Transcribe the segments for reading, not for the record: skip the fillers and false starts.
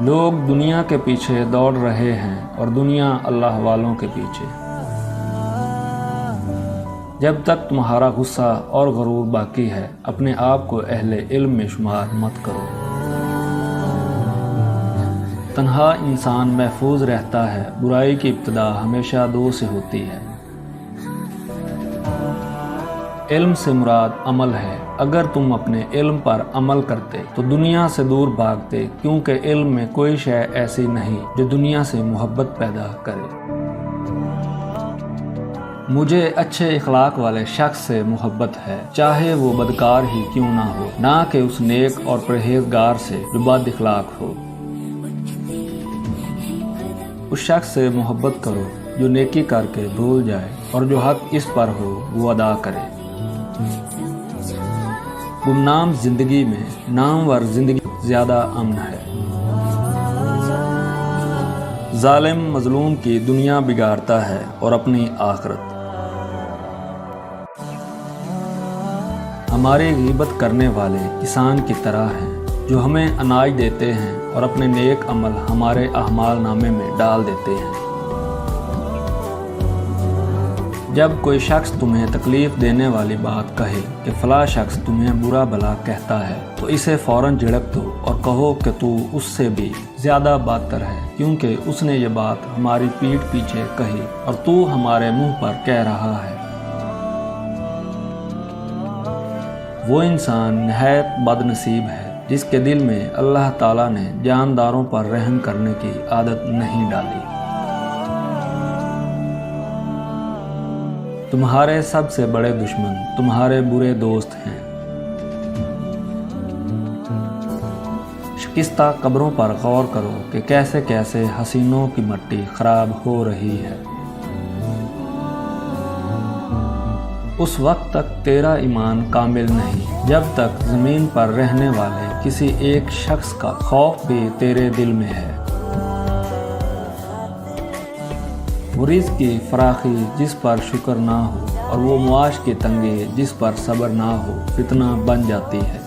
لوگ دنیا کے پیچھے دوڑ رہے ہیں اور دنیا اللہ والوں کے پیچھے۔ جب تک تمہارا غصہ اور غرور باقی ہے، اپنے آپ کو اہل علم میں شمار مت کرو۔ تنہا انسان محفوظ رہتا ہے، برائی کی ابتدا ہمیشہ دو سے ہوتی ہے۔ علم سے مراد عمل ہے۔ اگر تم اپنے علم پر عمل کرتے تو دنیا سے دور بھاگتے، کیونکہ علم میں کوئی شے ایسی نہیں جو دنیا سے محبت پیدا کرے۔ مجھے اچھے اخلاق والے شخص سے محبت ہے، چاہے وہ بدکار ہی کیوں نہ ہو، نہ کہ اس نیک اور پرہیزگار سے جو بد اخلاق ہو۔ اس شخص سے محبت کرو جو نیکی کر کے بھول جائے اور جو حق اس پر ہو وہ ادا کرے۔ گمنام زندگی میں نامور زندگی زیادہ امن ہے۔ ظالم مظلوم کی دنیا بگاڑتا ہے اور اپنی آخرت۔ ہماری غیبت کرنے والے کسان کی طرح ہیں جو ہمیں اناج دیتے ہیں اور اپنے نیک عمل ہمارے اعمال نامے میں ڈال دیتے ہیں۔ جب کوئی شخص تمہیں تکلیف دینے والی بات کہے کہ فلاں شخص تمہیں برا بھلا کہتا ہے تو اسے فوراً جھڑک دو اور کہو کہ تو اس سے بھی زیادہ بدتر ہے، کیونکہ اس نے یہ بات ہماری پیٹھ پیچھے کہی اور تو ہمارے منہ پر کہہ رہا ہے۔ وہ انسان نہایت بد نصیب ہے جس کے دل میں اللہ تعالیٰ نے جانداروں پر رحم کرنے کی عادت نہیں ڈالی۔ تمہارے سب سے بڑے دشمن تمہارے برے دوست ہیں۔ شکستہ قبروں پر غور کرو کہ کیسے کیسے حسینوں کی مٹی خراب ہو رہی ہے۔ اس وقت تک تیرا ایمان کامل نہیں جب تک زمین پر رہنے والے کسی ایک شخص کا خوف بھی تیرے دل میں ہے۔ وہ رزق کی فراخی جس پر شکر نہ ہو اور وہ معاش کی تنگی جس پر صبر نہ ہو فتنہ بن جاتی ہے۔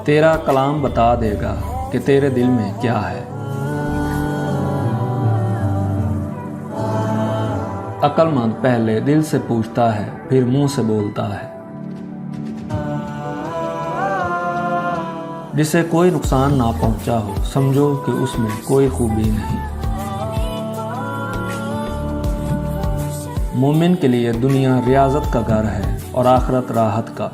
تیرا کلام بتا دے گا کہ تیرے دل میں کیا ہے۔ عقل مند پہلے دل سے پوچھتا ہے پھر منہ سے بولتا ہے۔ جسے کوئی نقصان نہ پہنچا ہو سمجھو کہ اس میں کوئی خوبی نہیں۔ مومن کے لیے دنیا ریاضت کا گھر ہے اور آخرت راحت کا۔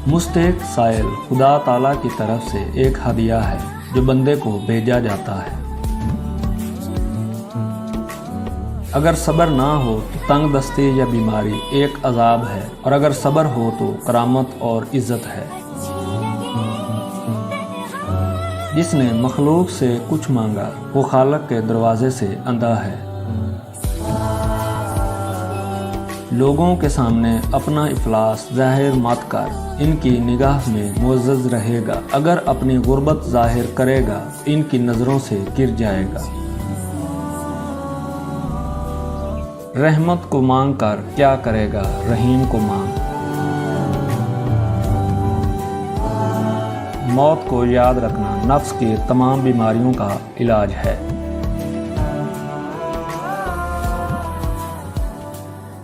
مستحق سائل خدا تعالیٰ کی طرف سے ایک ہدیہ ہے جو بندے کو بھیجا جاتا ہے۔ اگر صبر نہ ہو تو تنگ دستی یا بیماری ایک عذاب ہے، اور اگر صبر ہو تو کرامت اور عزت ہے۔ جس نے مخلوق سے کچھ مانگا وہ خالق کے دروازے سے اندھا ہے۔ لوگوں کے سامنے اپنا افلاس ظاہر مت کر، ان کی نگاہ میں معزز رہے گا۔ اگر اپنی غربت ظاہر کرے گا ان کی نظروں سے گر جائے گا۔ رحمت کو مانگ کر کیا کرے گا، رحیم کو مانگ۔ موت کو یاد رکھنا نفس کی تمام بیماریوں کا علاج ہے۔